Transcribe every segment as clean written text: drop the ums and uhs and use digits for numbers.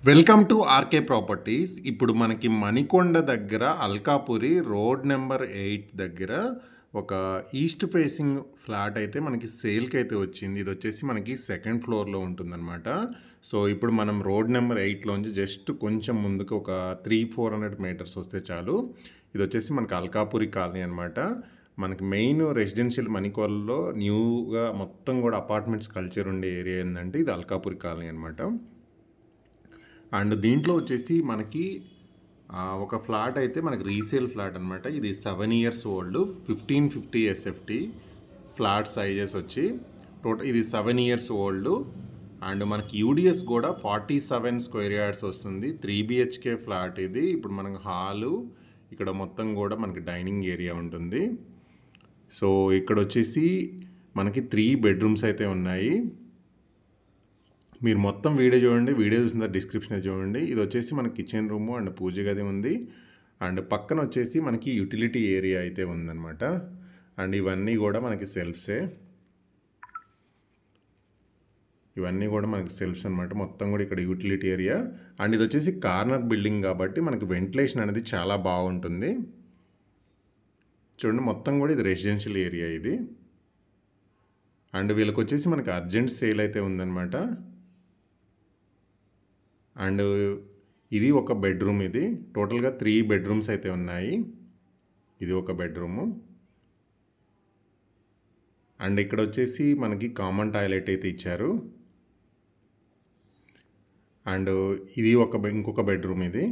Welcome to RK properties. ఇప్పుడు మనకి మణికొండ దగ్గర అల్కాపురి రోడ్ నెంబర్ 8 దగ్గర ఒక ఈస్ట్ ఫేసింగ్ ఫ్లాట్ అయితే మనకి సేల్కి అయితే వచ్చింది. ఇది వచ్చేసి మనకి సెకండ్ ఫ్లోర్లో ఉంటుందన్నమాట. సో ఇప్పుడు మనం రోడ్ నెంబర్ 8లోంచి జస్ట్ కొంచెం ముందుకు ఒక 300-400 మీటర్స్ వస్తే చాలు. ఇది వచ్చేసి మనకి అల్కాపురి కాలనీ అనమాట. మనకి మెయిన్ రెసిడెన్షియల్ మణికొండలో న్యూగా మొత్తం కూడా అపార్ట్మెంట్స్ కల్చర్ ఉండే ఏరియా ఏంటంటే ఇది అల్కాపురి కాలనీ అనమాట. అండ్ దీంట్లో వచ్చేసి మనకి ఒక ఫ్లాట్ అయితే మనకి రీసేల్ ఫ్లాట్ అనమాట. ఇది 7 years old 1550 SFT flat sizes వచ్చి ఇది 7 years ఓల్డ్. అండ్ మనకి యూడిఎస్ కూడా 47 square yards వస్తుంది. 3 BHK ఫ్లాట్ ఇది. ఇప్పుడు మనకు హాలు ఇక్కడ మొత్తం కూడా మనకి డైనింగ్ ఏరియా ఉంటుంది. సో ఇక్కడ వచ్చేసి మనకి 3 bedrooms అయితే ఉన్నాయి. మీరు మొత్తం వీడియో చూడండి. వీడియో చూసిన డిస్క్రిప్షన్ చూడండి. ఇది వచ్చేసి మన కిచెన్ రూము అండ్ పూజ గది ఉంది. అండ్ పక్కన వచ్చేసి మనకి యూటిలిటీ ఏరియా అయితే ఉందన్నమాట. అండ్ ఇవన్నీ కూడా మనకి సెల్ఫ్సే. ఇవన్నీ కూడా మనకి సెల్ఫ్స్ అనమాట. మొత్తం కూడా ఇక్కడ యూటిలిటీ ఏరియా. అండ్ ఇది వచ్చేసి కార్నర్ బిల్డింగ్ కాబట్టి మనకి వెంటిలేషన్ అనేది చాలా బాగుంటుంది. చూడండి మొత్తం కూడా ఇది రెసిడెన్షియల్ ఏరియా ఇది. అండ్ వీళ్ళకి వచ్చేసి మనకి అర్జెంట్ సేల్ అయితే ఉందన్నమాట. అండ్ ఇది ఒక బెడ్రూమ్. ఇది టోటల్గా 3 bedrooms అయితే ఉన్నాయి. ఇది ఒక బెడ్రూము. అండ్ ఇక్కడ వచ్చేసి మనకి కామన్ టాయిలెట్ అయితే ఇచ్చారు. అండ్ ఇది ఇంకొక బెడ్రూమ్. ఇది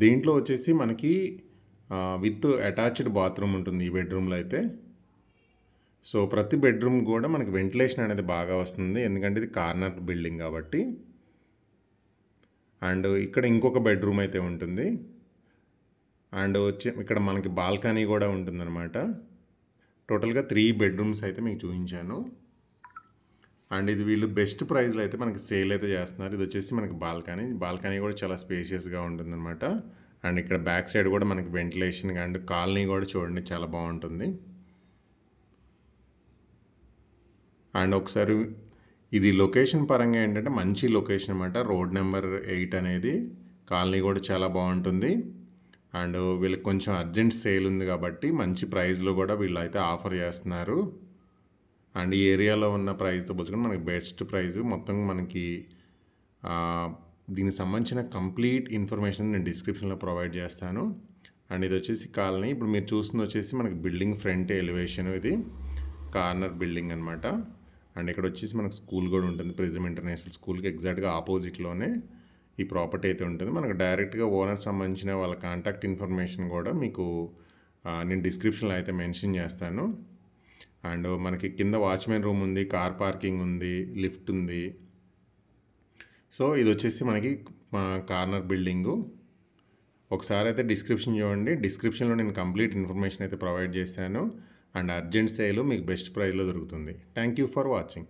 దీంట్లో వచ్చేసి మనకి విత్ అటాచ్డ్ బాత్రూమ్ ఉంటుంది ఈ బెడ్రూమ్లో అయితే. సో ప్రతి బెడ్రూమ్ కూడా మనకి వెంటిలేషన్ అనేది బాగా వస్తుంది, ఎందుకంటే ఇది కార్నర్ బిల్డింగ్ కాబట్టి. అండ్ ఇక్కడ ఇంకొక బెడ్రూమ్ అయితే ఉంటుంది. అండ్ ఇక్కడ మనకి బాల్కనీ కూడా ఉంటుందన్నమాట. టోటల్గా 3 bedrooms అయితే మీకు చూపించాను. అండ్ ఇది వీళ్ళు బెస్ట్ ప్రైస్లో అయితే మనకి సేల్ అయితే చేస్తున్నారు. ఇది వచ్చేసి మనకి బాల్కనీ కూడా చాలా స్పేషియస్గా ఉంటుందన్నమాట. అండ్ ఇక్కడ బ్యాక్ సైడ్ కూడా మనకి వెంటిలేషన్ అండ్ కాలనీ కూడా చూడండి చాలా బాగుంటుంది. అండ్ ఒకసారి ఇది లొకేషన్ పరంగా ఏంటంటే మంచి లొకేషన్ అనమాట. రోడ్ నెంబర్ 8 అనేది. కాలనీ కూడా చాలా బాగుంటుంది. అండ్ వీళ్ళకి కొంచెం అర్జెంట్ సేల్ ఉంది కాబట్టి మంచి ప్రైస్లో కూడా వీళ్ళు అయితే ఆఫర్ చేస్తున్నారు. అండ్ ఈ ఏరియాలో ఉన్న ప్రైస్తో పోల్చుకుంటే మనకి బెస్ట్ ప్రైస్. మొత్తం మనకి దీనికి సంబంధించిన కంప్లీట్ ఇన్ఫర్మేషన్ నేను డిస్క్రిప్షన్లో ప్రొవైడ్ చేస్తాను. అండ్ ఇది వచ్చేసి కాలనీ. ఇప్పుడు మీరు చూస్తుంది వచ్చేసి మనకి బిల్డింగ్ ఫ్రంట్ ఎలివేషన్. ఇది కార్నర్ బిల్డింగ్ అనమాట. అండ్ ఇక్కడ వచ్చేసి మనకు స్కూల్ కూడా ఉంటుంది. ప్రిజమ్ ఇంటర్నేషనల్ స్కూల్కి ఎగ్జాక్ట్గా ఆపోజిట్లోనే ఈ ప్రాపర్టీ అయితే ఉంటుంది. మనకు డైరెక్ట్గా ఓనర్ సంబంధించిన వాళ్ళ కాంటాక్ట్ ఇన్ఫర్మేషన్ కూడా మీకు నేను డిస్క్రిప్షన్లో అయితే మెన్షన్ చేస్తాను. అండ్ మనకి కింద వాచ్మెన్ రూమ్ ఉంది, కార్ పార్కింగ్ ఉంది, లిఫ్ట్ ఉంది. సో ఇది వచ్చేసి మనకి కార్నర్ బిల్డింగు. ఒకసారి అయితే డిస్క్రిప్షన్ చూడండి. డిస్క్రిప్షన్లో నేను కంప్లీట్ ఇన్ఫర్మేషన్ అయితే ప్రొవైడ్ చేశాను. అండ్ అర్జెంట్ సేల్ మీకు బెస్ట్ ప్రైస్లో దొరుకుతుంది. Thank you for watching.